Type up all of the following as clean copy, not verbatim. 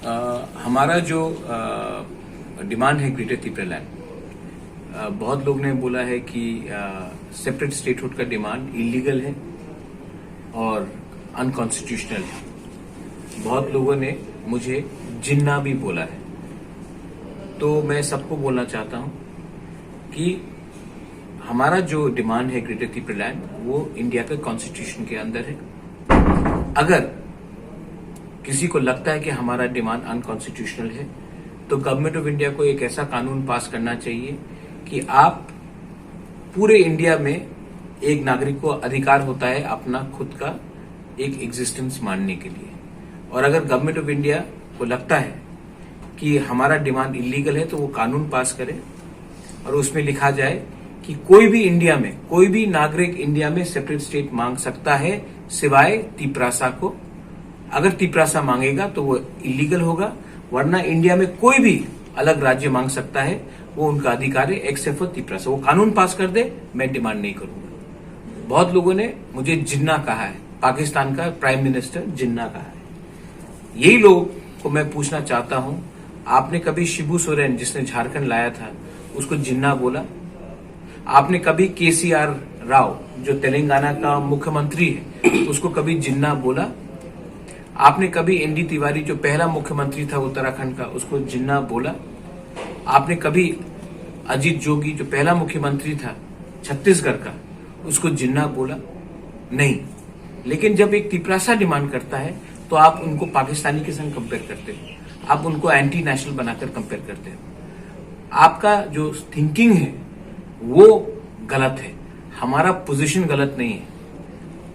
हमारा जो डिमांड है ग्रेटर त्रिपुरा लैंड, बहुत लोग ने बोला है कि सेपरेट स्टेटहुड का डिमांड इलीगल है और अनकॉन्स्टिट्यूशनल है। बहुत लोगों ने मुझे जिन्ना भी बोला है। तो मैं सबको बोलना चाहता हूं कि हमारा जो डिमांड है ग्रेटर त्रिपुरा लैंड वो इंडिया के कॉन्स्टिट्यूशन के अंदर है। अगर किसी को लगता है कि हमारा डिमांड अनकॉन्स्टिट्यूशनल है तो गवर्नमेंट ऑफ इंडिया को एक ऐसा कानून पास करना चाहिए कि आप पूरे इंडिया में एक नागरिक को अधिकार होता है अपना खुद का एक एग्जिस्टेंस मानने के लिए। और अगर गवर्नमेंट ऑफ इंडिया को लगता है कि हमारा डिमांड इलीगल है तो वो कानून पास करे और उसमें लिखा जाए कि कोई भी इंडिया में, कोई भी नागरिक इंडिया में सेपरेट स्टेट मांग सकता है सिवाय त्रिपुरा को। अगर त्रिपुरा मांगेगा तो वो इलीगल होगा, वरना इंडिया में कोई भी अलग राज्य मांग सकता है, वो उनका अधिकार है एक्सेप्ट फॉर त्रिपुरा। वो कानून पास कर दे, मैं डिमांड नहीं करूंगा। बहुत लोगों ने मुझे जिन्ना कहा है, पाकिस्तान का प्राइम मिनिस्टर जिन्ना कहा है। यही लोग को मैं पूछना चाहता हूं, आपने कभी शिबू सोरेन जिसने झारखंड लाया था उसको जिन्ना बोला? आपने कभी केसीआर राव जो तेलंगाना का मुख्यमंत्री है उसको कभी जिन्ना बोला? आपने कभी एनडी तिवारी जो पहला मुख्यमंत्री था उत्तराखंड का उसको जिन्ना बोला? आपने कभी अजीत जोगी जो पहला मुख्यमंत्री था छत्तीसगढ़ का उसको जिन्ना बोला? नहीं। लेकिन जब एक त्रिपुरा डिमांड करता है तो आप उनको पाकिस्तानी के संग कंपेयर करते हो, आप उनको एंटी नेशनल बनाकर कंपेयर करते हो। आपका जो थिंकिंग है वो गलत है, हमारा पोजीशन गलत नहीं है।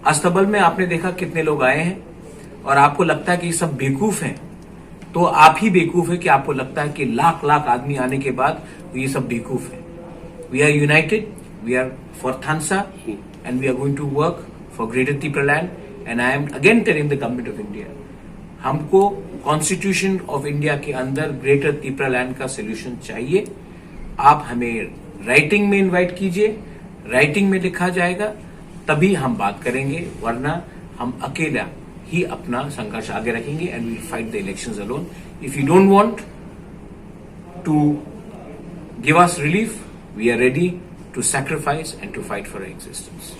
अस्तबल में आपने देखा कितने लोग आए हैं और आपको लगता है कि ये सब बेवकूफ हैं, तो आप ही बेवकूफ है कि आपको लगता है कि लाख लाख आदमी आने के बाद ये सब बेवकूफ है। We are united, we are for Thansa and we are going to work for greater Tripura land. And I am again telling the government of India, हमको कॉन्स्टिट्यूशन ऑफ इंडिया के अंदर ग्रेटर त्रिपुरा लैंड का सोल्यूशन चाहिए। आप हमें राइटिंग में invite कीजिए, writing में लिखा जाएगा तभी हम बात करेंगे, वरना हम अकेला ही अपना संघर्ष आगे रखेंगे and we fight the elections alone. If you don't want to give us relief, we are ready to sacrifice and to fight for existence.